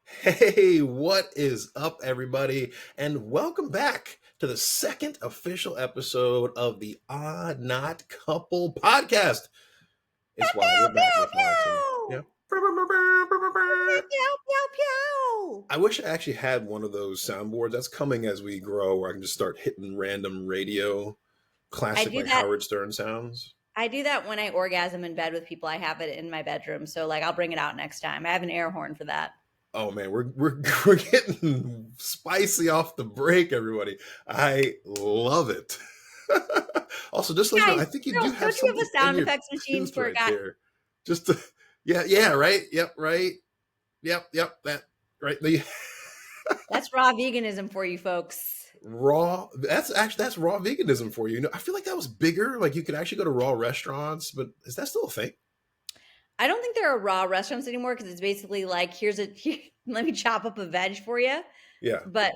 Hey, what is up, everybody? And welcome back to the second official episode of the Odd Not Couple podcast. It's wild. We're Pew, back, pew, Miss Allison. Yeah. pew. Pew, pew, pew, pew. I wish I actually had one of those soundboards. That's coming as we grow, where I can just start hitting random radio, I classic do like that. Howard Stern sounds. I do that when I orgasm in bed with people. I have it in my bedroom, so I'll bring it out next time. I have an air horn for that. Oh man, we're we're getting spicy off the break, everybody. I love it. Also, just so you know, Guys, I think you do girls, have don't you have something a in sound your effects machine tooth for a right guy? there. Just to, yeah, right. Yep, right. Yep, that right. The That's raw veganism for you folks. raw. That's raw veganism for you. You know, I feel like that was bigger. Like you could actually go to raw restaurants, but is that still a thing? I don't think there are raw restaurants anymore because it's basically like let me chop up a veg for you. Yeah, But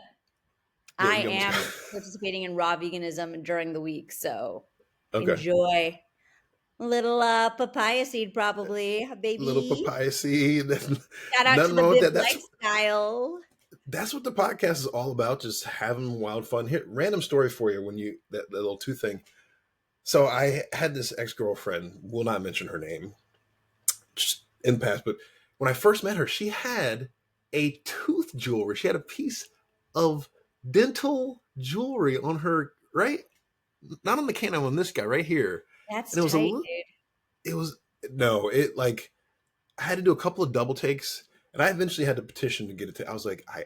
yeah. I You am almost participating in raw veganism during the week, so okay. enjoy. Little papaya seed, probably, Little baby. papaya seed. Shout out to Nothing the wrong with Bib that. lifestyle. That's what the podcast is all about, just having wild fun. Here, random story for you when you that little two thing. So I had this ex-girlfriend, will not mention her name, just in the past, but when I first met her, she had a tooth jewelry. She had a piece of dental jewelry on her, right? Not on the canine, on this guy right here. That's And it was a tight, little, dude. it was, no, it like, I had to do a couple of double takes and I eventually had to petition to get it. I was like, I,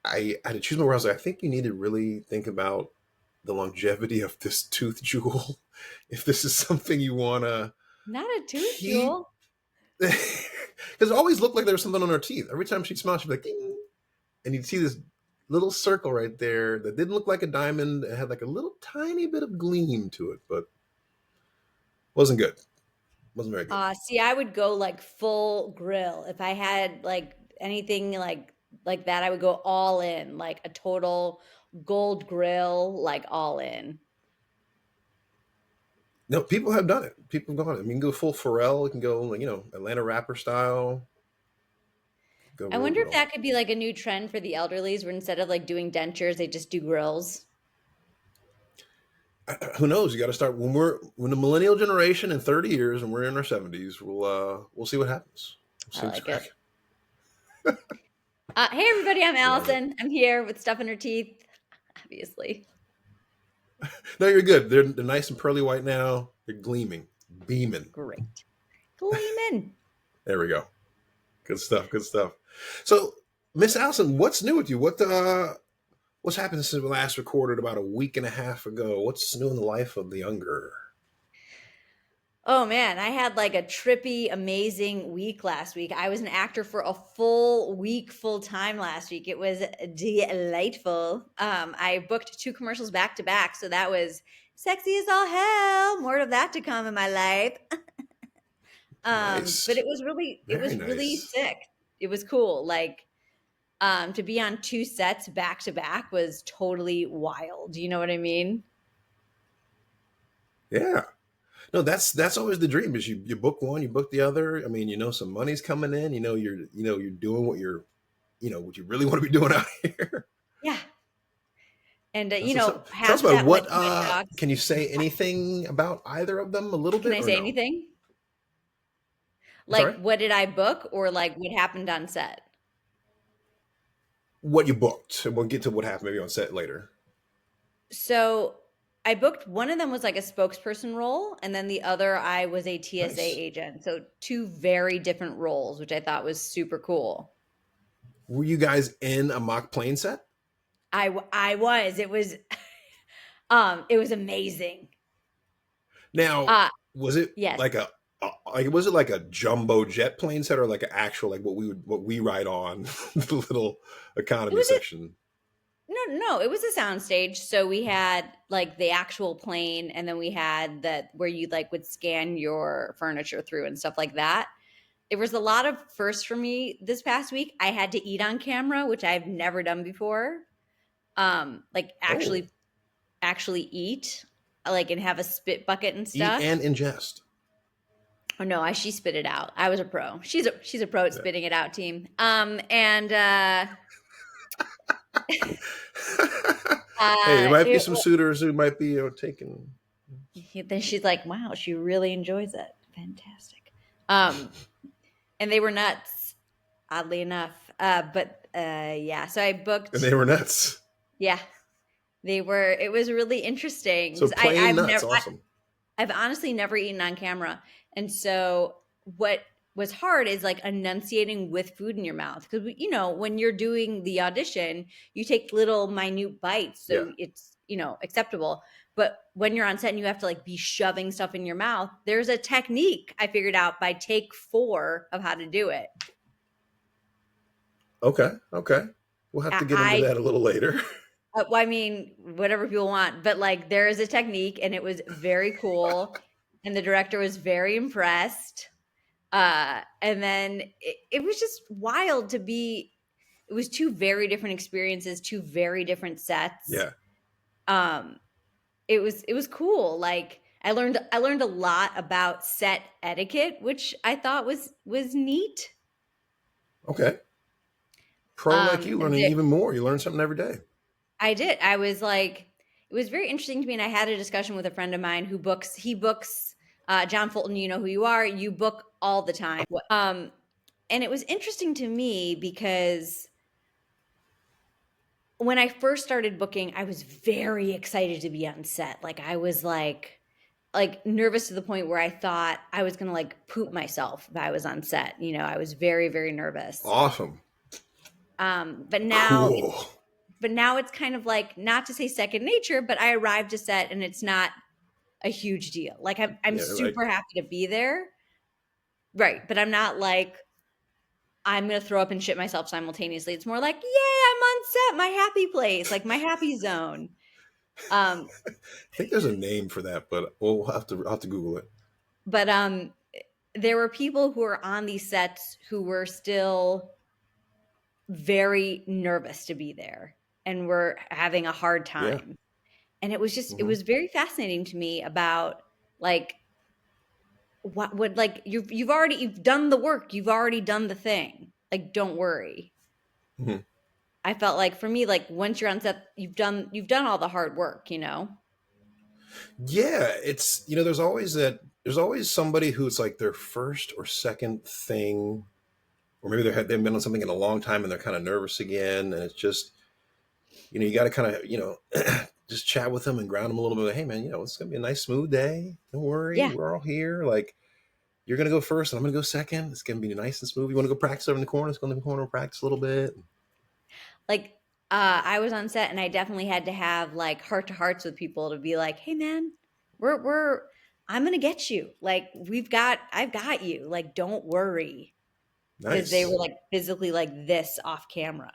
I had to choose my words. I was like, I think you need to really think about the longevity of this tooth jewel. If this is something you want to Not a tooth keep, jewel. because it always looked like there was something on her teeth. Every time she'd smile, she'd be like, ding. And you'd see this little circle right there that didn't look like a diamond. It had like a little tiny bit of gleam to it, but wasn't good. Wasn't very good. See, I would go like full grill. If I had like anything like that, I would go all in, like a total gold grill, like all in. No, people have done it. People have gone. I mean, you can go full Pharrell. You can go, like, Atlanta rapper style. Go I real wonder if grill. that could be like a new trend for the elderlies, where instead of like doing dentures, they just do grills. Who knows? You got to start when the millennial generation in 30 years and we're in our 70s. We'll see what happens. We'll I see what's like it. cracking. Hey everybody, I'm Love it. Allison. I'm here with stuff in her teeth, obviously. No, you're good. They're nice and pearly white now. They're gleaming, beaming. Great. Gleaming. There we go. Good stuff. Good stuff. So, Miss Allison, what's new with you? What's happened since we last recorded about a week and a half ago? What's new in the life of the younger? Oh man, I had like a trippy, amazing week last week. I was an actor for a full week, full time last week. It was delightful. I booked 2 commercials back to back, so that was sexy as all hell. More of that to come in my life. But Nice. it Very was really nice. sick. It was cool. Like, to be on 2 sets back to back was totally wild. Do you know what I mean? Yeah. No, that's always the dream is you book one, you book the other. I mean, some money's coming in, you're doing what you really want to be doing out here. Yeah. And So, tell us half about it. that went What to my dogs. can you say anything about either of them a little Can bit I or say no? anything? I'm sorry? Like, what did I book or like what happened on set? What you booked. And we'll get to what happened maybe on set later. So I booked one of them was like a spokesperson role, and then the other I was a TSA Nice. agent. So two very different roles, which I thought was super cool. Were you guys in a mock plane set? I was. It was amazing. Now, Uh was it yes. like was it like a jumbo jet plane set or like an actual like what we ride on the little It economy was a section? no, it was a sound stage. So we had like the actual plane, and then we had that where you like would scan your furniture through and stuff like that. There was a lot of firsts for me this past week. I had to eat on camera, which I've never done before. Like Oh, actually eat, like and have a spit bucket and eat stuff. and ingest. Oh no, she spit it out. I was a pro. She's a pro at Yeah. spitting it out, team. And Hey, there might be it, some suitors who might be, taking. then she's like, "Wow, she really enjoys it. Fantastic." Um, and they were nuts, oddly enough. But yeah, so I And booked. they were nuts. Yeah, they were. It was really interesting So 'cause plain nuts, awesome. I've honestly never eaten on camera. And so what was hard is like enunciating with food in your mouth. Because, when you're doing the audition, you take little minute bites. Yeah. So it's, acceptable. But when you're on set and you have to like be shoving stuff in your mouth, there's a technique I figured out by take 4 of how to do it. Okay. Okay. We'll have to get into I, that a little later. well, I mean, whatever people want, but like there is a technique and it was very cool. And the director was very impressed. And then it was just wild to be, it was 2 very different experiences, 2 very different sets. Yeah. Um, it was cool. Like I learned a lot about set etiquette, which I thought was neat. Okay. Pro like you, And learning even more. You learn something every day. I did. I was like, it was very interesting to me. And I had a discussion with a friend of mine he books, John Fulton, you know who you are, you book all the time. And it was interesting to me because when I first started booking, I was very excited to be on set. Like I was like nervous to the point where I thought I was going to like poop myself if I was on set. I was very, very nervous. Awesome. But now Cool. it's kind of like, not to say second nature, but I arrived to set and it's not a huge deal. Like I'm Yeah, right. super happy to be there. Right. But I'm not like, I'm going to throw up and shit myself simultaneously. It's more like, yeah, I'm on set, my happy place, like my happy zone. Um, I think there's a name for that, but I'll have to Google it. but there were people who were on these sets who were still very nervous to be there and were having a hard Yeah. time. And it was it Hmm. was very fascinating to me about like what would like you've done the work, you've already done the thing. Like don't worry. Hmm. I felt like for me, like once you're on set, you've done all the hard work. Yeah, it's there's always somebody who's like their first or second thing, or maybe they've been on something in a long time and they're kind of nervous again, and it's just you got to kind of just chat with them and ground them a little bit. Hey man, it's gonna be a nice smooth day. Don't worry, Yeah. we're all here. Like you're gonna go first, and I'm gonna go second. It's gonna be nice and smooth. You want to go practice over in the corner? Let's go in the corner and practice a little bit. Like I was on set and I definitely had to have like heart to hearts with people to be like, hey man, we're I'm gonna get you. Like I've got you. Like don't worry. Because they were Nice. like physically like this off camera.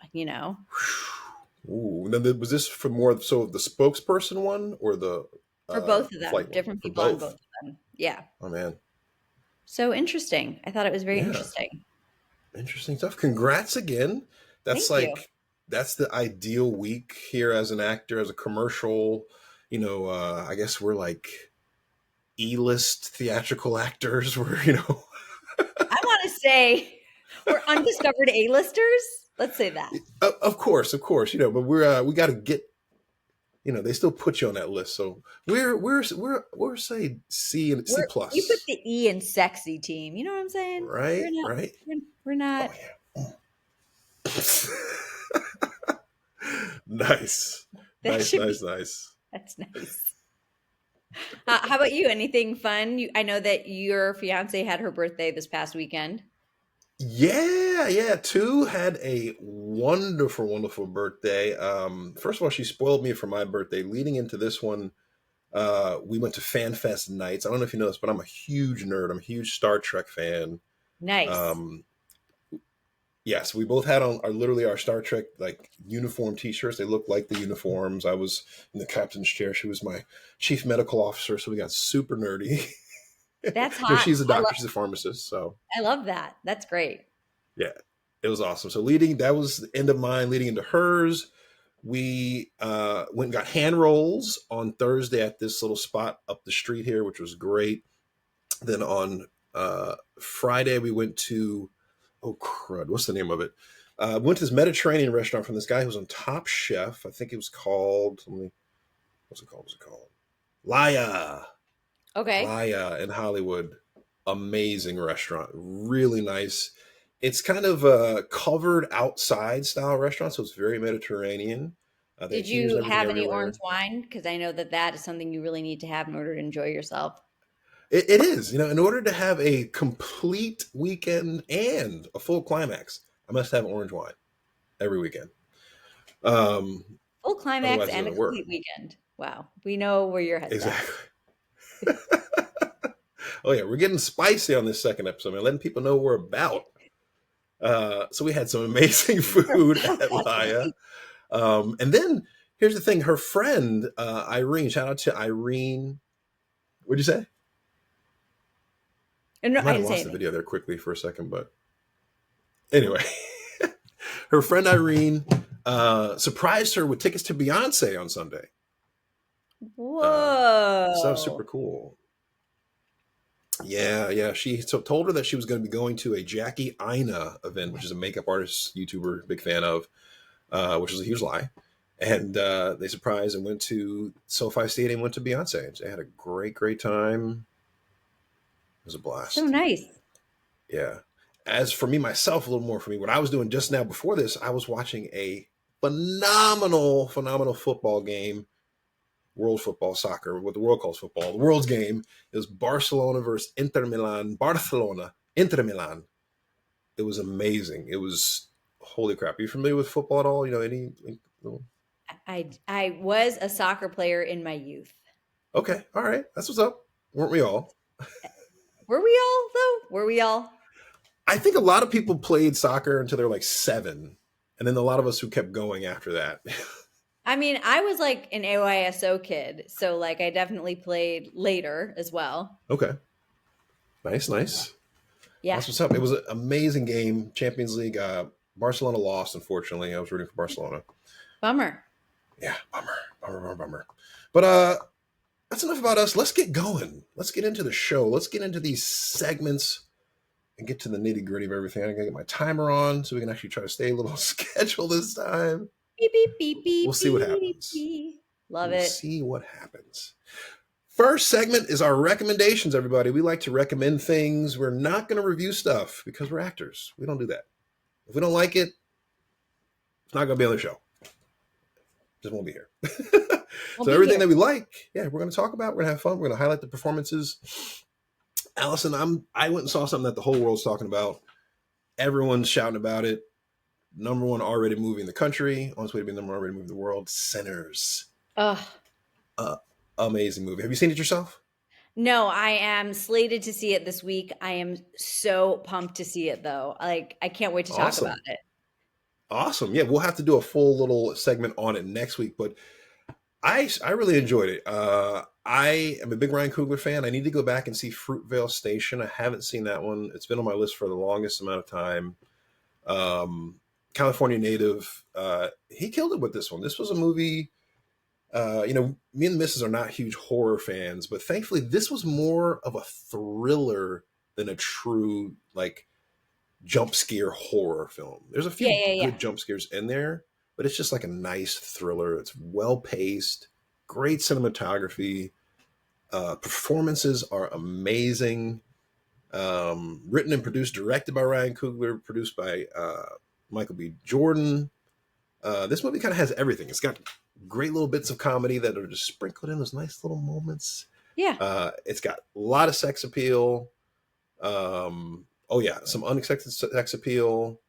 Ooh, and then was this for more so the spokesperson one or the For both of them, flight one? different For people on both both. of them. Yeah. Oh man, So interesting. I thought it was very yeah, interesting. interesting stuff. Congrats again. That's Thank you. like that's the ideal week here as an actor, as a commercial. I guess we're like E-list theatrical actors. We're I want to say we're undiscovered A-listers. Let's say that. of course, but we got to get. They still put you on that list, so we're say C and C We put plus, the E in sexy team. You know what I'm saying? We're right? not. Right. We're Oh not. yeah. Nice, That nice, should be. nice, nice. That's nice. How about you? Anything fun? I know that your fiance had her birthday this past weekend. Yeah, yeah. Two had a wonderful, wonderful birthday. First of all, she spoiled me for my birthday. Leading into this one, we went to Fan Fest nights. I don't know if you know this, but I'm a huge nerd. I'm a huge Star Trek fan. Nice. Um, yes, we both had on literally our Star Trek like uniform T-shirts. They looked like the uniforms. I was in the captain's chair. She was my chief medical officer, so we got super nerdy. That's hot. She's a doctor. She's a pharmacist. So I love that. That's great. yeah, it was awesome. So that was the end of mine. Leading into hers, we went and got hand rolls on Thursday at this little spot up the street here, which was great. Then on Friday we went to, oh crud, what's the name of it? Went to this Mediterranean restaurant from this guy who's on Top Chef. I think it was called. What's it called? What's it called? Laya. Okay. Laya in Hollywood. Amazing restaurant. Really nice. It's kind of a covered outside style restaurant, so it's very Mediterranean. They Did can use you everything have any orange everywhere. wine? Because I know that that is something you really need to have in order to enjoy yourself. It is, in order to have a complete weekend and a full climax, I must have orange wine every weekend. Um, Full climax Otherwise, it and a doesn't work. complete weekend. Wow. We know where your head's at. Exactly. Oh yeah, we're getting spicy on this second episode, man. Letting people know what we're about. So we had some amazing food at Laya. And then here's the thing: her friend Irene. Shout out to Irene. What'd you say? No, I might I have didn't say lost the anything. video there quickly for a second, but anyway, her friend Irene surprised her with tickets to Beyonce on Sunday. So that was super Whoa. cool. Yeah, yeah. She told her that she was going to be going to a Jackie Ina event, which is a makeup artist, YouTuber, big fan of, which is a huge lie. And they surprised and went to SoFi Stadium, went to Beyonce. They had a great, great time. It was a So blast. nice. Yeah. As for me, myself, a little more for me, what I was doing just now before this, I was watching a phenomenal, phenomenal football game, world football, soccer, what the world calls football. The world's game is Barcelona versus Inter Milan. Barcelona, Inter Milan. It was amazing. It was holy crap. Are you familiar with football at all? Any? I was a soccer player in my youth. Okay, all right. That's what's up. Weren't we all? Were we all though? Were we all? I think a lot of people played soccer until they were like 7, and then a lot of us who kept going after that. I mean, I was like an AYSO kid, so like I definitely played later as well. Okay, nice, nice. Yeah. That's what's up. It was an amazing game. Champions League. Barcelona lost, unfortunately. I was rooting for Barcelona. Bummer. Yeah, bummer, bummer, bummer, bummer. But that's enough about us. Let's get going. Let's get into the show. Let's get into these segments and get to the nitty gritty of everything. I gotta get my timer on so we can actually try to stay a little schedule this time. Beep beep beep We'll beep see what beep happens. beep. Love We'll it. see what happens. First segment is our recommendations, everybody. We like to recommend things. We're not going to review stuff because we're actors. We don't do that. If we don't like it, it's not going to be on the show. Just won't be here. We'll So be everything here. that we like, yeah, we're going to talk about. We're going to have fun. We're going to highlight the performances. Allison, I went and saw something that the whole world's talking about. Everyone's shouting about it. Number one R-rated movie in the country. On its way to be number one R-rated movie in the world. Sinners. Ugh. Uh, Amazing movie. Have you seen it yourself? No, I am slated to see it this week. I am so pumped to see it though. Like I can't wait to talk about Awesome. it. Awesome. Yeah, we'll have to do a full little segment on it next week, but I really enjoyed it. I am a big Ryan Coogler fan. I need to go back and see Fruitvale Station. I haven't seen that one. It's been on my list for the longest amount of time. California native. He killed it with this one. This was a movie. Me and the missus are not huge horror fans, but thankfully this was more of a thriller than a true like jump scare horror film. There's a Yeah, few yeah, yeah. good jump scares in there, but it's just like a nice thriller. It's well paced, great cinematography. Performances are amazing. Written and produced, directed by Ryan Coogler, produced by Michael B. Jordan. This movie kind of has everything. It's got great little bits of comedy that are just sprinkled in those nice little moments. Yeah. It's got a lot of sex appeal. Oh yeah, some unexpected sex appeal,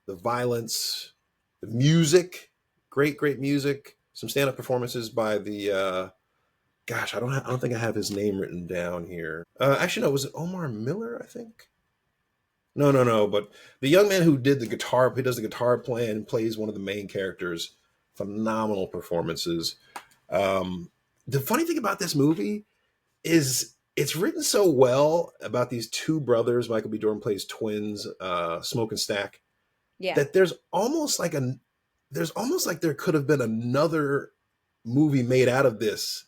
the violence, the music, great, great music. Some stand-up performances by the gosh, I don't think I have his name written down here. Actually, no, was it Omar Miller? I think. No, no, no. But the young man who did the guitar, who does the guitar playing and plays one of the main characters, phenomenal performances. The funny thing about this movie is it's written so well about these two brothers. Michael B. Jordan plays twins, Smoke and Stack, Yeah. that there's almost like there could have been another movie made out of this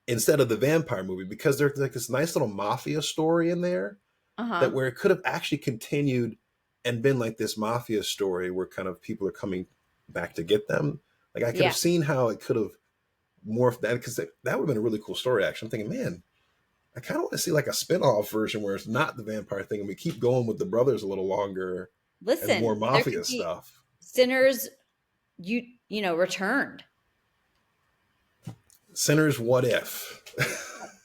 instead of the vampire movie because there's like this nice little mafia story in there. Uh-huh. that where it could have actually continued and been like this mafia story where kind of people are coming back to get them. Like I could Yeah. have seen how it could have morphed that because that would have been a really cool story. Actually, I'm thinking, man, I kind of want to see like a spin-off version where it's not the vampire thing and we keep going with the brothers a little longer and more Listen, there mafia could be stuff. sinners returned. Sinners, what if?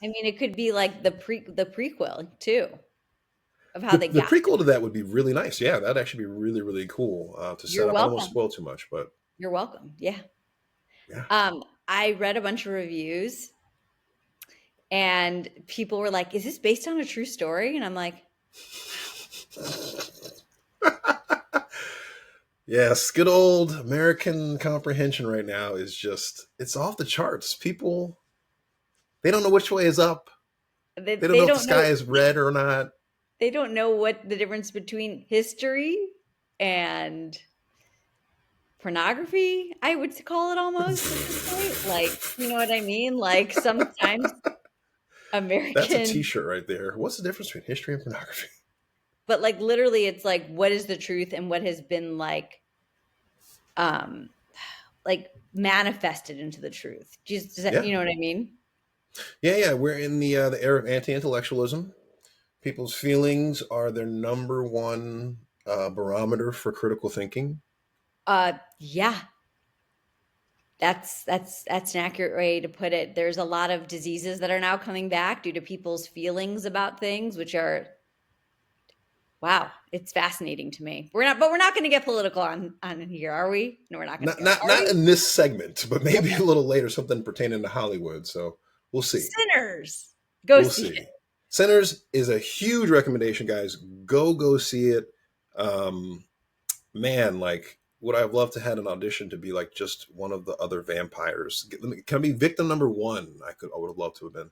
I mean, it could be like the prequel too of how the they the got prequel to that would be really nice. Yeah, that'd actually be really really cool to set You're up. I don't want to welcome. spoil too much, but You're welcome. Yeah. yeah. I read a bunch of reviews and people were like, "Is this based on a true story?" And I'm like, Yes, good old American comprehension right now is just it's off the charts. People they don't know which way is up. they, They don't they know if the don't sky know is red or not. they don't know what the difference between history and pornography, I would call it almost at this point. Like, you know what I mean? Like sometimes That's a American, t-shirt right there. What's the difference between history and pornography? but like literally it's like what is the truth and what has been um like manifested into the truth. Does that, Yeah. you know what I mean? Yeah. We're in the era of anti-intellectualism. People's feelings are their number one barometer for critical thinking. Yeah, that's an accurate way to put it. There's a lot of diseases that are now coming back due to people's feelings about things, which are wow, it's fascinating to me. We're not going to get political on here, are we? No, we're not going to Not go. not Are not we? in this segment, but maybe a Okay. little later, something pertaining to Hollywood. So we'll see. Sinners. Go We'll see it. see. Sinners is a huge recommendation, guys. Go see it. Um, Man, like would I have loved to had an audition to be like just one of the other vampires? Can I be victim number one? I would have loved to have been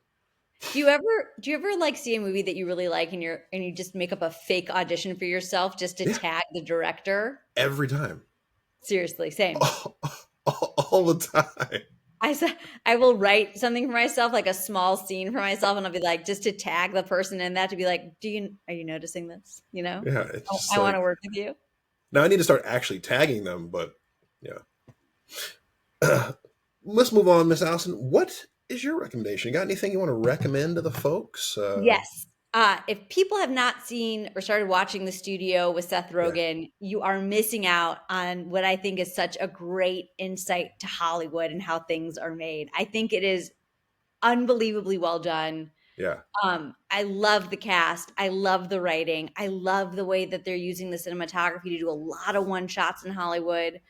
Do you ever like see a movie that you really like and you just make up a fake audition for yourself just to yeah tag the director? every time, Seriously, same. all the time. I s- I will write something for myself, like a small scene for myself, and I'll be like, just to tag the person in that to be like, are you noticing this? Yeah, it's just I want to like work with you. now I need to start actually tagging them, but yeah. Let's move on, Miss Allison. What is your recommendation? You got anything you want to recommend to the folks? Yes. If people have not seen or started watching The Studio with Seth Yeah, Rogen, you are missing out on what I think is such a great insight to Hollywood and how things are made. I think it is unbelievably well done. yeah. I love the cast. I love the writing. I love the way that they're using the cinematography to do a lot of one shots in Hollywood.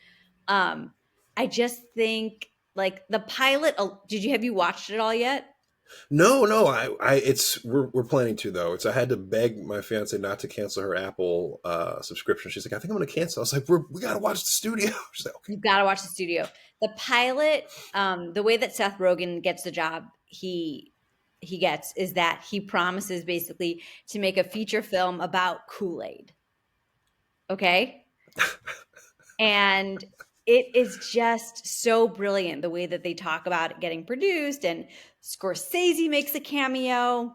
Um, I just think like the pilot. Have you watched it all yet? No. It's we're planning to though. It's I had to beg my fiance not to cancel her Apple subscription. She's like, I think I'm going to cancel. I was like, we got to watch the studio. She's like, okay. You've got to watch the studio. The pilot, the way that Seth Rogen gets the job he gets is that he promises basically to make a feature film about Kool-Aid. Okay? And it is just so brilliant the way that they talk about it getting produced, and Scorsese makes a cameo.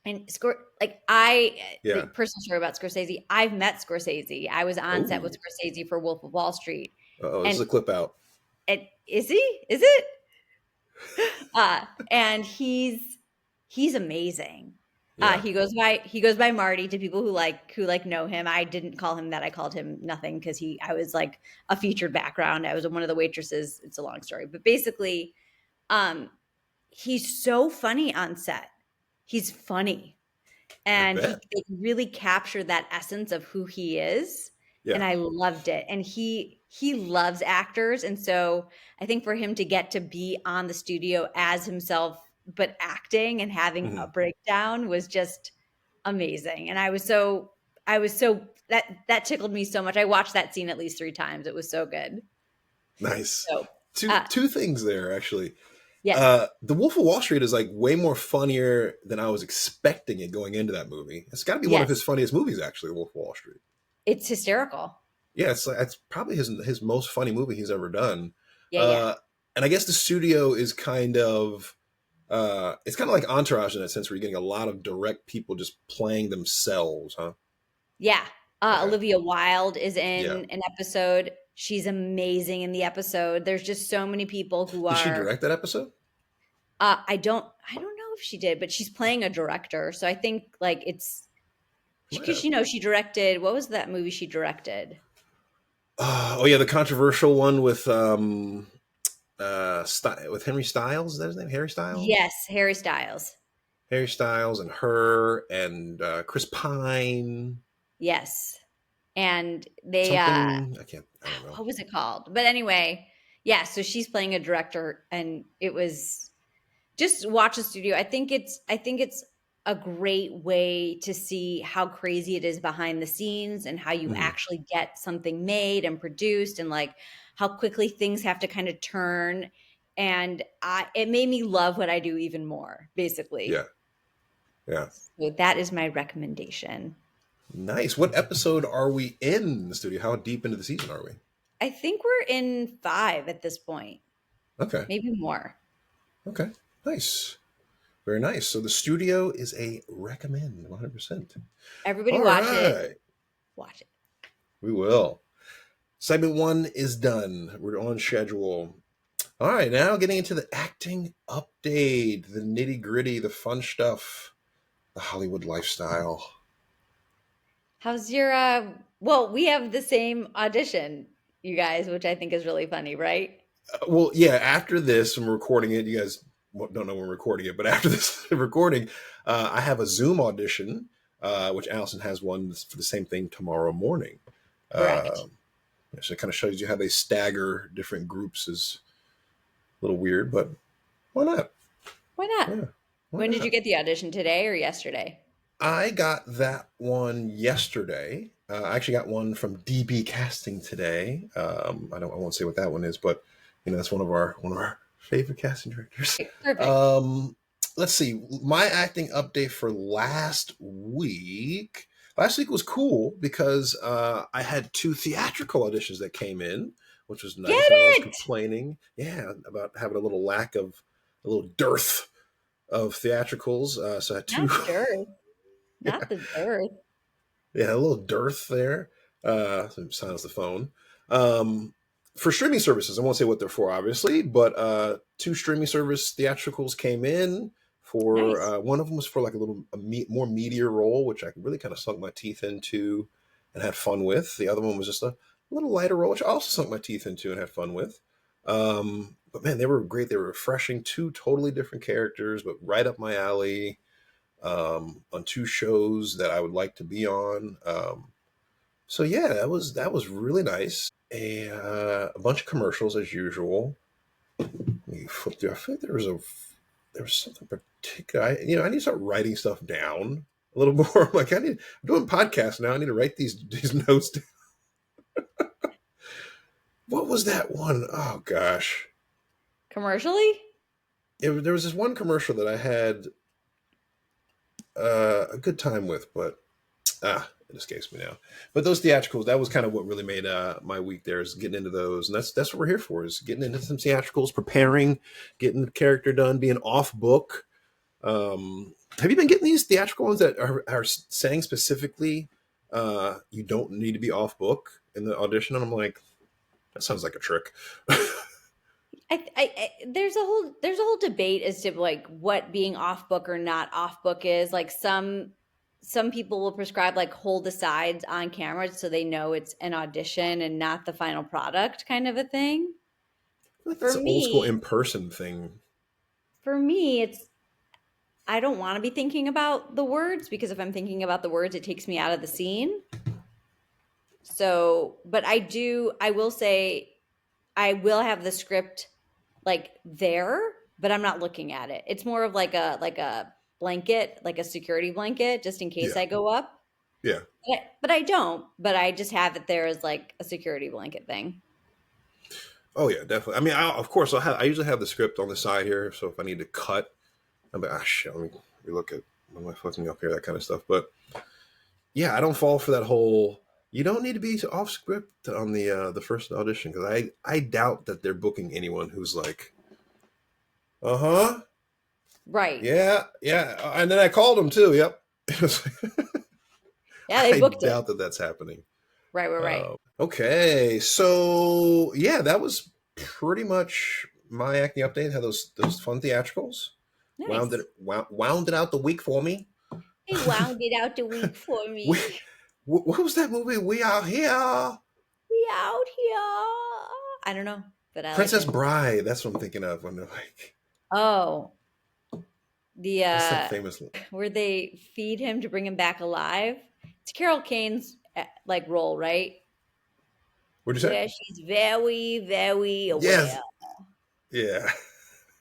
And Yeah. the personal story about Scorsese, I've met Scorsese. I was on set with Oh. Scorsese for Wolf of Wall Street. Oh, this is And a clip out. is he? Is it? And he's amazing. Yeah. He goes by Marty to people who know him. I didn't call him that. I called him nothing because I was like a featured background. I was one of the waitresses. It's a long story, but basically, um, he's so funny on set. He's funny, I and bet. they really captured that essence of who he is, and Yeah. I loved it. And he loves actors, and so I think for him to get to be on the studio as himself but acting and having a Mhm. breakdown was just amazing. And I was so that tickled me so much. I watched that scene at least 3 times. It was so good. Nice. So, Two uh two things there actually. yes. The Wolf of Wall Street is like way more funnier than I was expecting it going into that movie. It's got to be one of Yes. his funniest movies, actually. The Wolf of Wall Street. It's hysterical. Yeah, it's probably his most funny movie he's ever done. Yeah, yeah. Uh, and I guess the studio is kind of It's kind of like Entourage in that sense, where you're getting a lot of direct people just playing themselves, huh? Yeah. Okay. Olivia Wilde is Yeah. in an episode. She's amazing in the episode. There's just so many people who Did she are direct that episode? I don't know if she did, but she's playing a director. So I think like it's Might because have. she directed what was that movie she directed? Oh yeah, the controversial one with with Henry Styles. Is that his name? Harry Styles. Yes, Harry Styles. Harry Styles and her and Chris Pine. Yes. And they Something I can't. I don't know. what was it called? But anyway, yeah, so she's playing a director and it was just watch the studio. I think it's a great way to see how crazy it is behind the scenes and how you Mhm. actually get something made and produced and like how quickly things have to kind of turn and it made me love what I do even more Yeah. basically. Yeah. So that is my recommendation. Nice. What episode are we in the studio? How deep into the season are we? I think we're in 5 at this point, Okay. maybe more. Okay. Nice. Very nice. So the studio is a recommend 100%. Everybody All watch it. right. Watch it. We will. Segment one is done. We're on schedule. All right. Now getting into the acting update, the nitty gritty, the fun stuff, the Hollywood lifestyle. How's your well, we have the same audition, you guys, which I think is really funny, right? Well, yeah, after this, I'm recording it. You guys don't know when we're recording it, but after this recording, I have a Zoom audition, which Allison has one for the same thing tomorrow morning. Correct. Um, so it kind of shows you how they stagger different groups is a little weird, but why not? Why not? Yeah, why When did you not? get the audition, today or yesterday? I got that one yesterday. I actually got one from DB Casting today. I won't say what that one is, but that's one of our favorite casting directors. Okay, perfect. Um, let's see. My acting update for last week. Last week was cool because I had two theatrical auditions that came in, which was Get nice. Everyone was it! complaining, yeah, about having a little dearth of theatricals. So I had two. Not dearth. Not the dearth. Yeah, a little dearth there. Silence the phone. Um, for streaming services, I won't say what they're for, obviously, but two streaming service theatricals came in. For Nice. one of them was for like more meteor role, which I really kind of sunk my teeth into and had fun with. The other one was just a little lighter role, which I also sunk my teeth into and had fun with. But man, they were great. They were refreshing. Two totally different characters, but right up my alley on two shows that I would like to be on. So yeah, that was really nice. A bunch of commercials as usual. We flipped through. I think there was something particular. I need to start writing stuff down a little more. I'm doing podcasts now. I need to write these notes down. What was that one? Oh gosh, Commercially? there was this one commercial that I had a good time with, but it escapes me now. But those theatricals, that was kind of what really made my week there, is getting into those. And that's what we're here for, is getting into some theatricals, preparing, getting the character done, being off book. Have you been getting these theatrical ones that are saying specifically you don't need to be off book in the audition? And I'm like, that sounds like a trick. There's a whole debate as to like what being off book or not off book is. Like some people will prescribe like hold the sides on camera so they know it's an audition and not the final product kind of a thing. Like For it's an old school me, in person thing. for me, it's I don't want to be thinking about the words because if I'm thinking about the words, it takes me out of the scene. So, but I will say I will have the script like there, but I'm not looking at it. It's more of like a blanket, like a security blanket, just in case Yeah, I go up. yeah. But I don't. But I just have it there as like a security blanket thing. Oh yeah, definitely. I mean, of course, I usually have the script on the side here, so if I need to cut, I'm like, shit, let me look at when am I fucking up here, that kind of stuff. But yeah, I don't fall for that whole. You don't need to be off script on the first audition, because I doubt that they're booking anyone who's like, uh huh, Right. Yeah, yeah. And then I called him too. Yep. Yeah, they I booked it. doubt that that's happening. Right, right, right. Okay, so yeah, that was pretty much my acting update. Had those fun theatricals. Nice. Wound it out the week for me. They wound it out the week for we, me. what was that movie? We Are Here. We out here. I don't know, but I liked Princess it. Bride. That's what I'm thinking of when they're like, Oh, the what's that famous? where they feed him to bring him back alive. It's Carol Kane's like role, right? What'd you say? Where she's very, very Yes. aware. Yeah.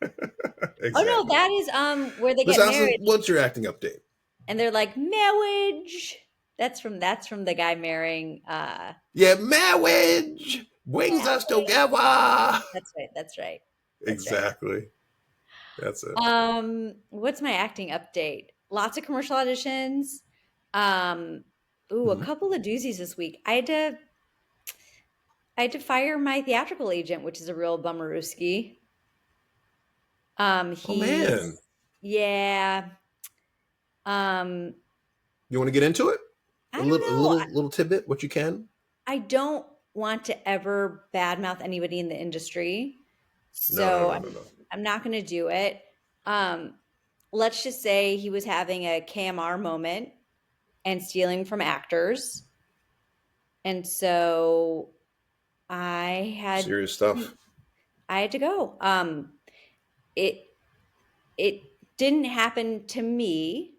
Oh no, Exactly. that is where they Miss get Allison, married what's your acting update? and they're like marriage. That's from the guy marrying Yeah, marriage brings us marriage. together. That's right. That's right. That's right. Exactly. That's it. What's my acting update? Lots of commercial auditions. Um, a Mhm. couple of doozies this week. I had to fire my theatrical agent, which is a real bummerooski. Oh man, He's yeah. Um, you want to get into it? I don't know. Little tidbit, what you can. I don't want to ever badmouth anybody in the industry, No, no, so no, I'm no, no. I'm not going to do it. Um, let's just say he was having a KMR moment and stealing from actors. And so I had Serious stuff. I had to go. It it didn't happen to me,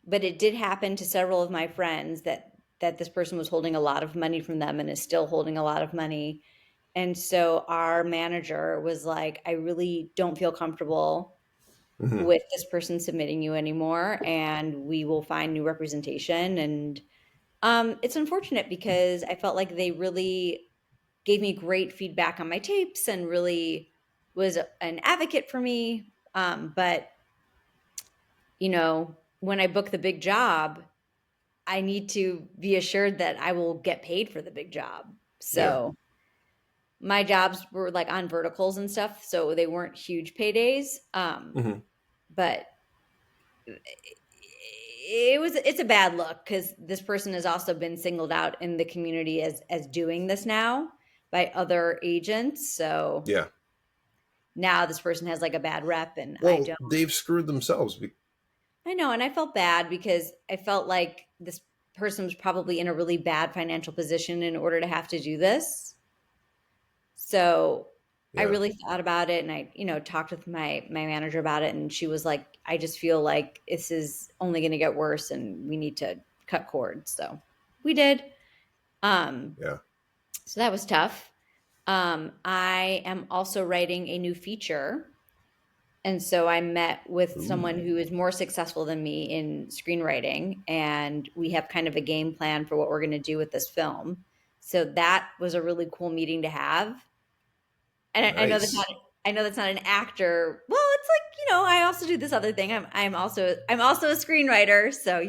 but it did happen to several of my friends that this person was holding a lot of money from them and is still holding a lot of money. And so our manager was like, I really don't feel comfortable Hmm. with this person submitting you anymore, and we will find new representation. And it's unfortunate because I felt like they really gave me great feedback on my tapes and really was an advocate for me. But when I book the big job, I need to be assured that I will get paid for the big job. Yeah. So my jobs were like on verticals and stuff, so they weren't huge paydays. Hmm. But it's a bad look because this person has also been singled out in the community as doing this now by other agents. So Yeah. now this person has like a bad rep, and I Well, don't. they've screwed themselves. I know, and I felt bad because I felt like this person was probably in a really bad financial position in order to have to do this. So I Yeah. really thought about it, and I, talked with my manager about it, and she was like, "I just feel like this is only going to get worse, and we need to cut cords." So we did. Um, Yeah. so that was tough. I am also writing a new feature. And so I met with someone Ooh. who is more successful than me in screenwriting, and we have kind of a game plan for what we're going to do with this film. So that was a really cool meeting to have. And I know that's not Nice. I know that's not an actor. Well, it's like, I also do this other thing. I'm also a screenwriter, so,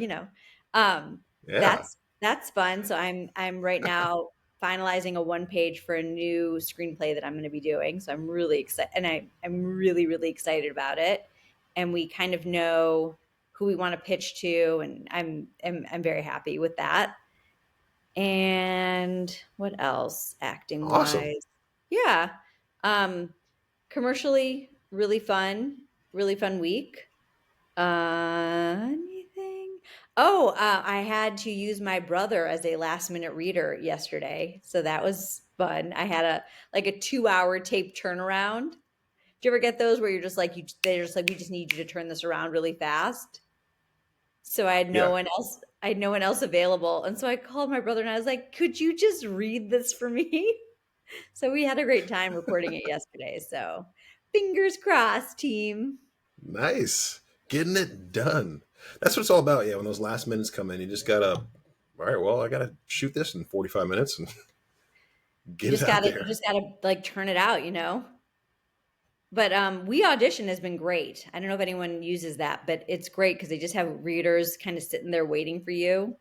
um Yeah. that's fun. So I'm right now finalizing a one page for a new screenplay that I'm going to be doing. So I'm really excited, and I'm really really excited about it. And we kind of know who we want to pitch to, and I'm very happy with that. And what else acting Awesome. wise? Yeah. Um, commercially, really fun week. Anything? Oh, I had to use my brother as a last minute reader yesterday. So that was fun. I had a 2 hour tape turnaround. Do you ever get those where you're just like, they're just like, we just need you to turn this around really fast? So I had no Yeah. one else. I had no one else available. And so I called my brother and I was like, could you just read this for me? So we had a great time recording it yesterday. So fingers crossed, team. Nice. Getting it done. That's what it's all about. Yeah. When those last minutes come in, you just gotta. All right. Well, I gotta shoot this in 45 minutes and get it out You there. just gotta like turn it out. But We Audition has been great. I don't know if anyone uses that, but it's great because they just have readers kind of sitting there waiting for you.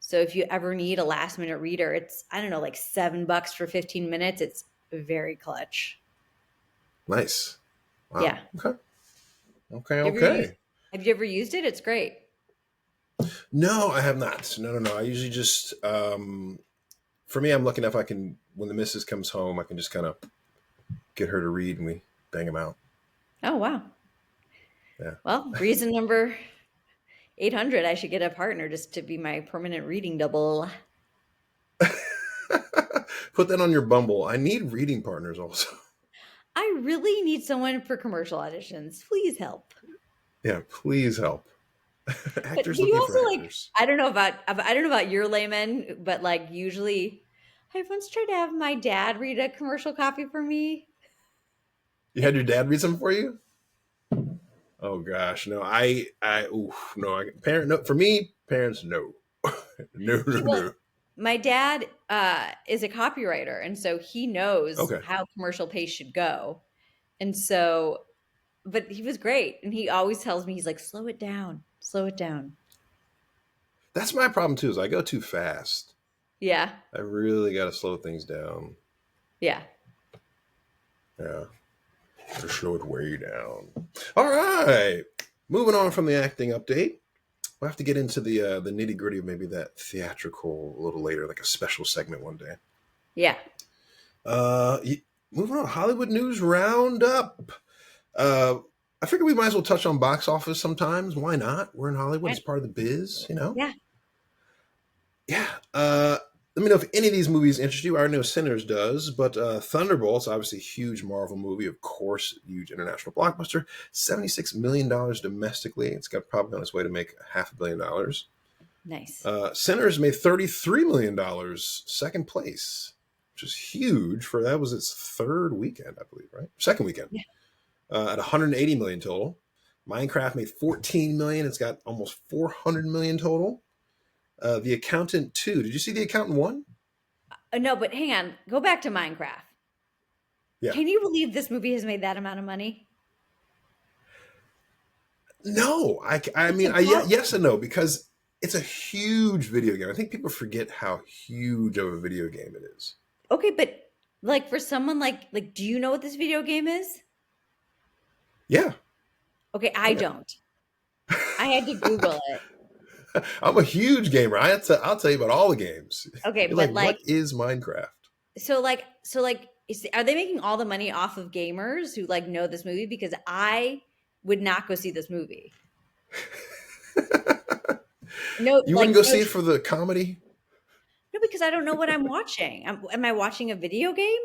So if you ever need a last minute reader, it's, I don't know, like $7 for 15 minutes. It's very clutch. Nice. Wow. Yeah. Okay. Okay, You ever used? okay. Have you ever used it? It's great. No, I have not. No, no, no. I usually just, for me, I'm looking if I can, when the missus comes home, I can just kind of get her to read and we bang them out. Oh wow. Yeah. Well, reason number 800, I should get a partner just to be my permanent reading double. Put that on your Bumble. I need reading partners also. I really need someone for commercial auditions. Please help. Yeah, please help. But Actors do you looking for also like, actors. I don't know about your layman, but like usually I once tried to have my dad read a commercial copy for me. You had your dad read something for you? Oh gosh, no. Oof, no. Parent, no. For me, parents, no, no, no, Well, no. my dad is a copywriter, and so he knows Okay, how commercial pace should go. And so, but he was great, and he always tells me, he's like, slow it down, slow it down. that's my problem too. Is I go too fast. Yeah, I really got to slow things down. yeah, Yeah, to slow it way down. All right, moving on from the acting update. We'll have to get into the nitty gritty of maybe that theatrical a little later, like a special segment one day. yeah. Uh, moving on, Hollywood news roundup. Uh, I figure we might as well touch on box office sometimes. Why not? We're in Hollywood. It's I- part of the biz, you know? yeah. Yeah. Let me know if any of these movies interest you. I already know Sinners does, but Thunderbolts, obviously a huge Marvel movie, of course, huge international blockbuster. $76 million domestically. It's got probably on its way to make $500 million. Nice. Sinners made $33 million, second place, which is huge for that was its third weekend, I believe, right? Second weekend. Yeah. At 180 million total. Minecraft made 14 million. It's got almost 400 million total. The Accountant 2. Did you see The Accountant 1? No, but hang on. Go back to Minecraft. Yeah. Can you believe this movie has made that amount of money? No, I It's mean, about yes and no, because it's a huge video game. I think people forget how huge of a video game it is. okay, but like for someone like, do you know what this video game is? Yeah. Okay, I Yeah. don't. I had to Google it. I'm a huge gamer. I'll tell you about all the games. Okay, You're but like, like, what is Minecraft? are they making all the money off of gamers who like know this movie? Because I would not go see this movie. No, You like wouldn't go no, see it for the comedy? no, because I don't know what I'm watching. Am I watching a video game?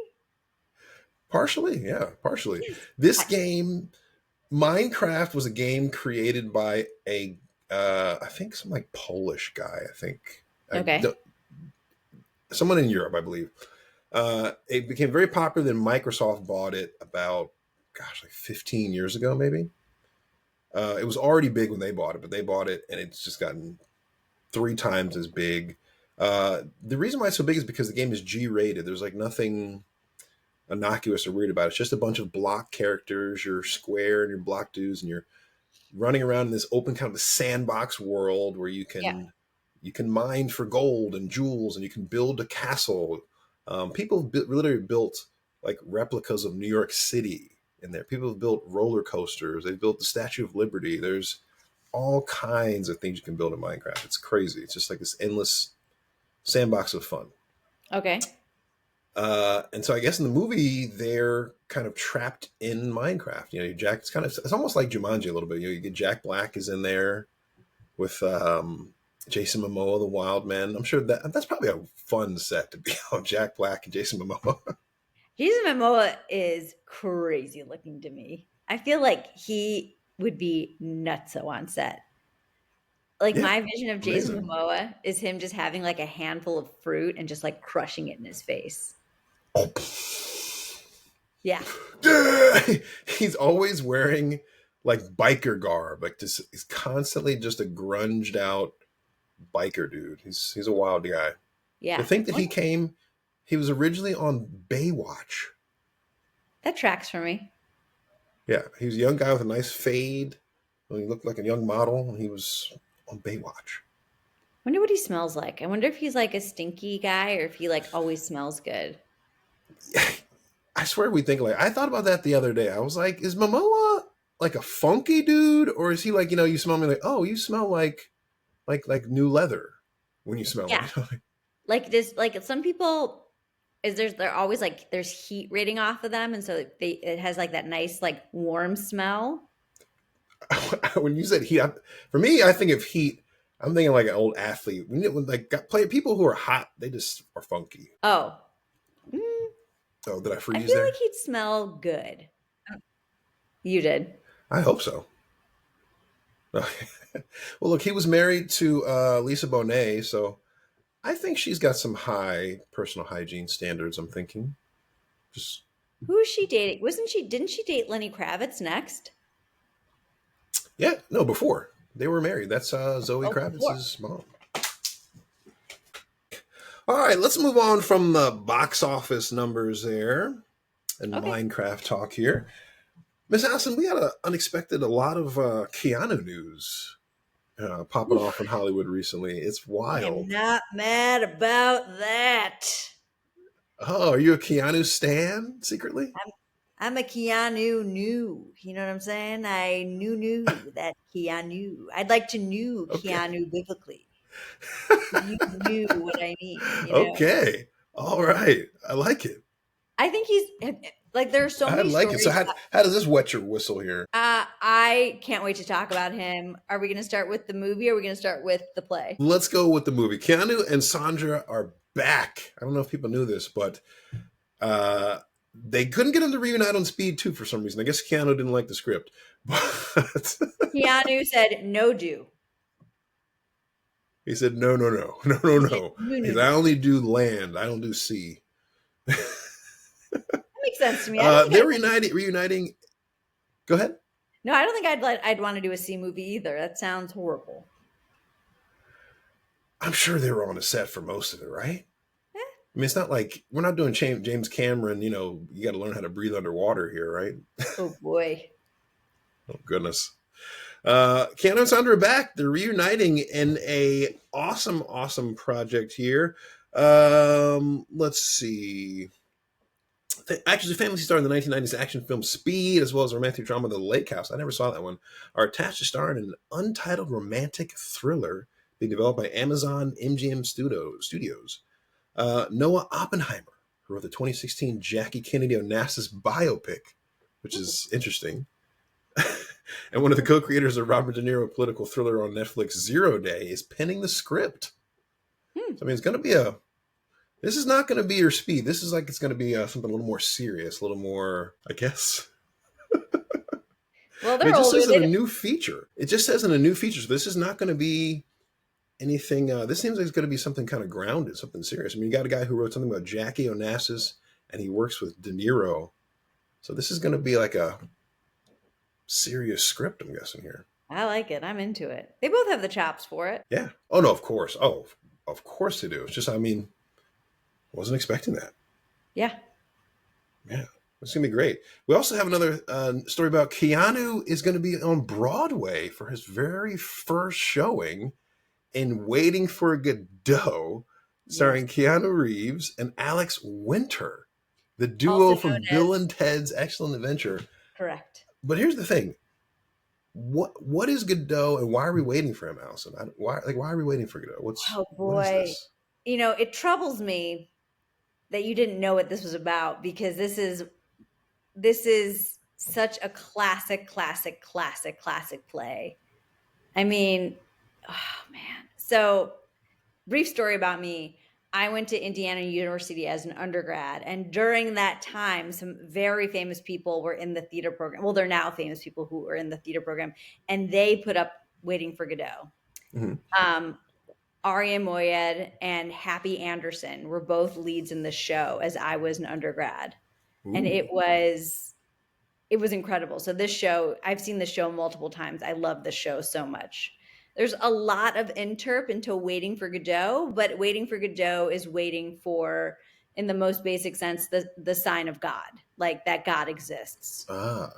Partially, yeah, partially. Yes. This I- game, Minecraft, was a game created by I think some like Polish guy. I think I Okay. don't, someone in Europe, I believe. It became very popular. Then Microsoft bought it about, gosh, like 15 years ago, maybe. It was already big when they bought it, but they bought it and it's just gotten three times as big. The reason why it's so big is because the game is G rated. There's like nothing innocuous or weird about it. It's just a bunch of block characters. You're square and you're block dudes, and you're running around in this open kind of sandbox world where Yeah. you can mine for gold and jewels, and you can build a castle. People have literally built like replicas of New York City in there. People have built roller coasters. They've built the Statue of Liberty. There's all kinds of things you can build in Minecraft. It's crazy. It's just like this endless sandbox of fun. Okay. And so I guess in the movie they're kind of trapped in Minecraft. You know, Jack. It's almost like Jumanji a little bit. You know, you get Jack Black is in there with Jason Momoa, the Wild Man. I'm sure that's probably a fun set to be on Jack Black and Jason Momoa. Jason Momoa is crazy looking to me. I feel like he would be nutso on set. Like Yeah, my vision of Jason amazing. Momoa is him just having like a handful of fruit and just like crushing it in his face. Oh, Yeah. he's always wearing like biker garb. Like just he's constantly just a grunged out biker dude. He's a wild guy. To Yeah. think that he was originally on Baywatch. That tracks for me. Yeah, he was a young guy with a nice fade. He looked like a young model, and he was on Baywatch. Wonder what he smells like. I wonder if he's like a stinky guy or if he like always smells good. I swear we think like I thought about that the other day. I was like, is Momoa like a funky dude, or is he like, you smell me like, oh, you smell like new leather when you smell Yeah. me? Like this, like some people is they're always like there's heat rating off of them, and so it has like that nice like warm smell. When you said heat, for me, I think of heat. I'm thinking like an old athlete. When like play people who are hot, they just are funky. Oh, mm, Oh, did I I freeze feel there? like he'd smell good. You did. I hope so. Well, look, he was married to Lisa Bonet, so I think she's got some high personal hygiene standards. I'm thinking, just Who is she dating? Wasn't she? Didn't she date Lenny Kravitz next? yeah, no, before they were married. That's Zoe Oh, before. Kravitz's mom. All right, let's move on from the box office numbers there and Okay. Minecraft talk here. Miss Allison, we had a lot of Keanu news popping off in Oof. Hollywood recently. It's I'm wild. not mad about that. Oh, are you a Keanu stan secretly? I'm I'm a Keanu new. You know what I'm saying? I knew that Keanu. I'd like to knew Okay. Keanu biblically. If you knew what I mean, you know. Okay. All right. I like it. I think he's like there are so I many like it. So stories. how does this wet your whistle here? I can't wait to talk about him. Are we going to start with the movie? Or are we going to start with the play? Let's go with the movie. Keanu and Sandra are back. I don't know if people knew this, but uh, they couldn't get him to reunite on Speed 2 for some reason. I guess Keanu didn't like the script. But Keanu said no do. he said, no, no, no, no, no, He said no. no He no said, I no. only do land. I don't do sea. That makes sense to me. I don't think They're I'd want to. reuniting. Go ahead. No, I don't think I'd want to do a C movie either. That sounds horrible. I'm sure they were on a set for most of it, right? Eh, I mean, it's not like we're not doing James Cameron. You got to learn how to breathe underwater here, right? oh boy. Oh goodness. Keanu and Sandra are back. They're reuniting in a awesome, awesome project here. Let's see. Actually, the family star in the 1990s action film Speed, as well as romantic drama The Lake House, I never saw that one, are attached to star in an untitled romantic thriller being developed by Amazon MGM Studios. Noah Oppenheimer, who wrote the 2016 Jackie Kennedy Onassis biopic, which is interesting, and one of the co-creators of Robert De Niro political thriller on Netflix Zero Day, is penning the script. Hmm. So I mean, it's going to be a. This is not going to be your Speed. This is like it's going to be something a little more serious, a little more, I guess. Well, I mean, they're it just older. says in a new feature. It just says in a new feature. So this is not going to be anything. This seems like it's going to be something kind of grounded, something serious. I mean, you got a guy who wrote something about Jackie Onassis, and he works with De Niro. So this is going to be like a serious script, I'm guessing here. I like it. I'm into it. They both have the chops for it. Yeah. Oh no, of course. Oh, of course they do. It's just, I mean, wasn't expecting that. Yeah. Yeah, it's gonna be great. We also have another story about Keanu is going to be on Broadway for his very first showing in Waiting for Godot, Yes. starring Keanu Reeves and Alex Winter, the Also duo known from Bill as and Ted's Excellent Adventure. correct. But here's the thing: what is Godot, and why are we waiting for him, Allison? Why are we waiting for Godot? Oh What is boy. this? You know, it troubles me that you didn't know what this was about because this is such a classic play. I mean, oh man. So, brief story about me. I went to Indiana University as an undergrad, and during that time, some very famous people were in the theater program. Well, they're now famous people who are in the theater program, and they put up Waiting for Godot. Mm-hmm. Um, Aria Moyed and Happy Anderson were both leads in the show as I was an undergrad. And Ooh, it was incredible. So this show, I've seen the show multiple times. I love the show so much. There's a lot of interp into Waiting for Godot, but Waiting for Godot is waiting for, in the most basic sense, the sign of God, like that God exists. ah,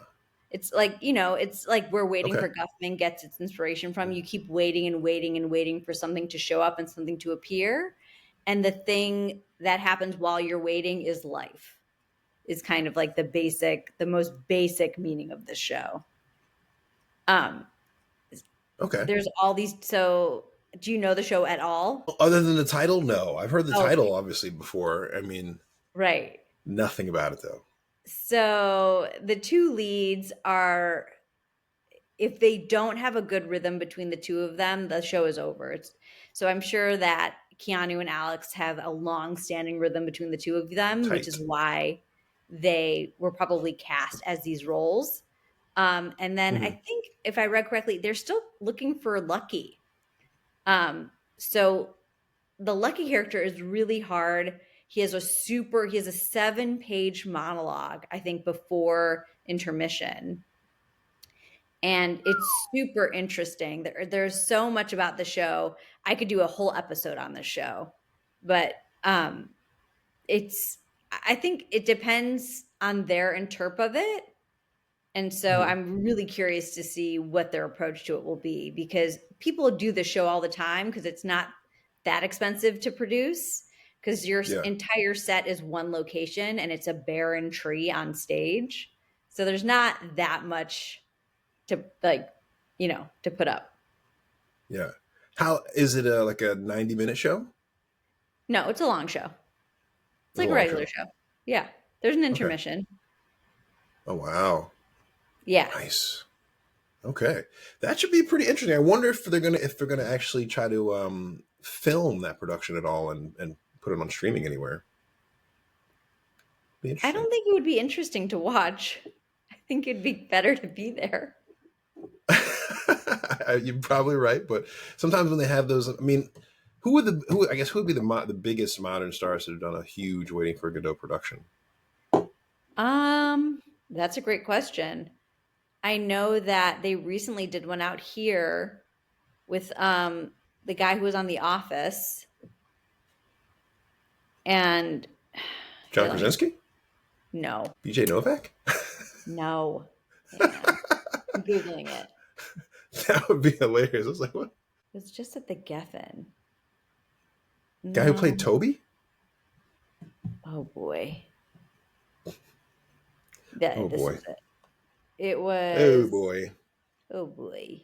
It's like, it's like where Waiting okay. for Guffman gets its inspiration from. You keep waiting and waiting and waiting for something to show up and something to appear. And the thing that happens while you're waiting is life, is kind of like the most basic meaning of the show. Um, Okay. there's all these. So, do you know the show at all? Other than the title, no. I've heard the Okay, title obviously before. I mean, right. nothing about it though. So the two leads are, if they don't have a good rhythm between the two of them, the show is over. So I'm sure that Keanu and Alex have a long-standing rhythm between the two of them, which is Tight. why they were probably cast as these roles. And then I Hmm. think, if I read correctly, they're still looking for Lucky. So the Lucky character is really hard. He has a 7-page monologue, I think, before intermission, and it's super interesting. There's so much about the show. I could do a whole episode on this show, but um, it's. I think it depends on their interp of it, and so Hmm. I'm really curious to see what their approach to it will be, because people do the show all the time because it's not that expensive to produce, because your Yeah. entire set is one location and it's a barren tree on stage. So there's not that much to, like, to put up. Yeah. How is it? Like a 90-minute show? No, it's a long show. It's It's a like a long regular show. show. Yeah. There's an Okay. intermission. Oh wow. Yeah. Nice. Okay. That should be pretty interesting. I wonder if they're gonna actually try to film that production at all and put it on streaming anywhere. Be I interesting. don't think it would be interesting to watch. I think it'd be better to be there. You're probably right, but sometimes when they have those, I mean, who would be the biggest modern stars that have done a huge Waiting for Godot production? That's a great question. I know that they recently did one out here with the guy who was on The Office and John here, let me Krasinski, no, BJ Novak. no. Hang on. I'm Googling it. That would be hilarious. I was like, what? It was just at the Geffen. Guy who No. played Toby? Oh boy. Oh This boy. is it. It Oh was, boy. oh boy.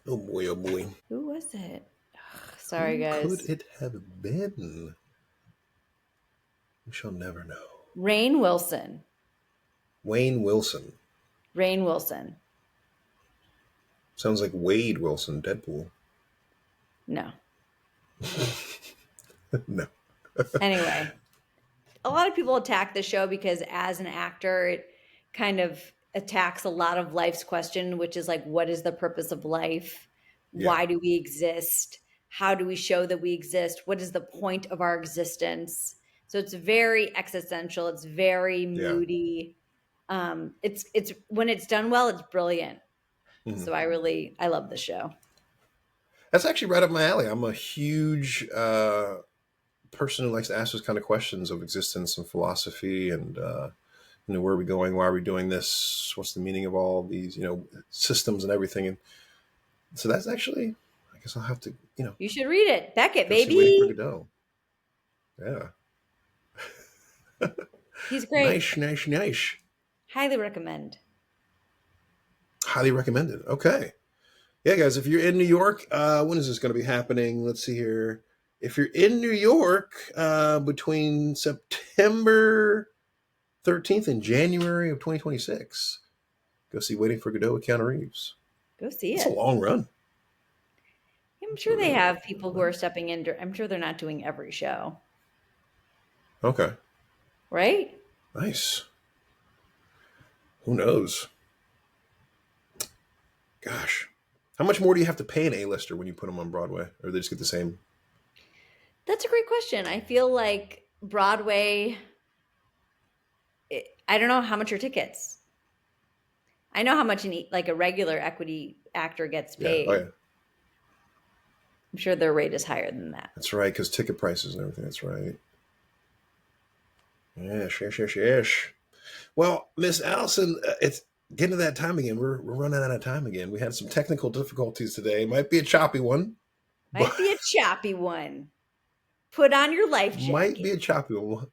Oh boy. Oh boy. Who was it? Ugh, sorry, Who could guys. it have been? We shall never know. Rainn Wilson. Wayne Wilson. Rainn Wilson. Sounds like Wade Wilson, Deadpool. No. No. Anyway, a lot of people attack the show because, as an actor, it kind of attacks a lot of life's question, which is like, what is the purpose of life? Yeah. Why do we exist? How do we show that we exist? What is the point of our existence? So it's very existential. It's very Yeah. moody. It's when it's done well, it's brilliant. Mhm. So I love the show. That's actually right up my alley. I'm a huge person who likes to ask those kind of questions of existence and philosophy and where are we going? Why are we doing this? What's the meaning of all these systems and everything? And so that's actually, I guess I'll have to You should read it. Beckett, go see Waiting for baby. Godot. Yeah, He's great. nice, nice, nice. Highly recommend. Highly recommended. Okay, yeah, guys, if you're in New York, when is this going to be happening? Let's see here. If you're in New York between September 13th and January of 2026, go see Waiting for Godot with Keanu Reeves. Go see It's a it. long run. I'm It's a sure they really have long people who run. are stepping in. I'm sure they're not doing every show, Okay, right? nice. Who knows? Gosh, how much more do you have to pay an A-lister when you put them on Broadway, or they just get the same? That's a great question. I feel like Broadway, I don't know how much are tickets. I know how much like a regular equity actor gets Yeah. Oh paid. yeah, I'm sure their rate is higher than that. that's right. Because ticket prices and everything. That's right. Yes, yes, yes, yes. Well, Miss Allison, it's getting to that time again. We're running out of time again. We had some technical difficulties today. Might be a choppy one, but Might be a choppy one. Put on your life might jacket. be a choppy one.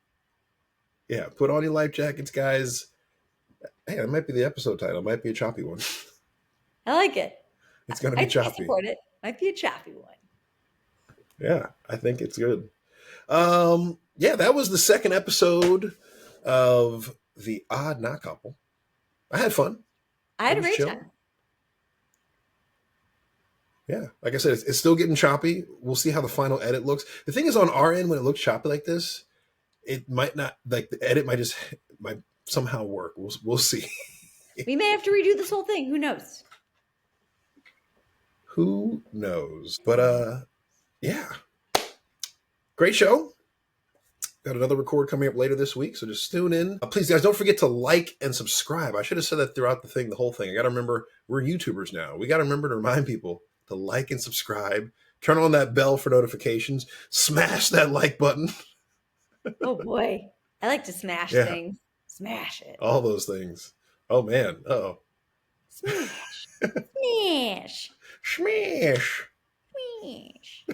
Yeah, put on your life jackets, guys. Hey, that might be the episode title. Might be a choppy one. I like it. It's going to be I choppy. support it. Might be a choppy one. Yeah, I think it's good. Yeah, that was the second episode of the Odd Not Couple. I had fun. I It had a was great chill. time. Yeah, like I said, it's still getting choppy. We'll see how the final edit looks. The thing is, on our end, when it looks choppy like this, it might not, like, the edit might just might somehow work. We'll see. We may have to redo this whole thing. Who knows? Who knows? But yeah, great show. Got another record coming up later this week, so just tune in. Please, guys, don't forget to like and subscribe. I should have said that throughout the thing, the whole thing. I got to remember, we're YouTubers now. We got to remember to remind people to like and subscribe. Turn on that bell for notifications. Smash that like button. Oh boy. I like to smash Yeah, things. Smash it. all those things. Oh, man. Uh-oh. Smash. Smash. Smash. Smash.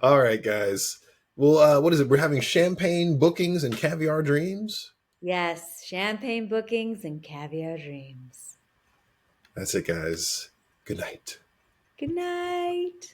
All right, guys. Well, what is it? We're having champagne bookings and caviar dreams. Yes, champagne bookings and caviar dreams. That's it, guys. Good night. Good night.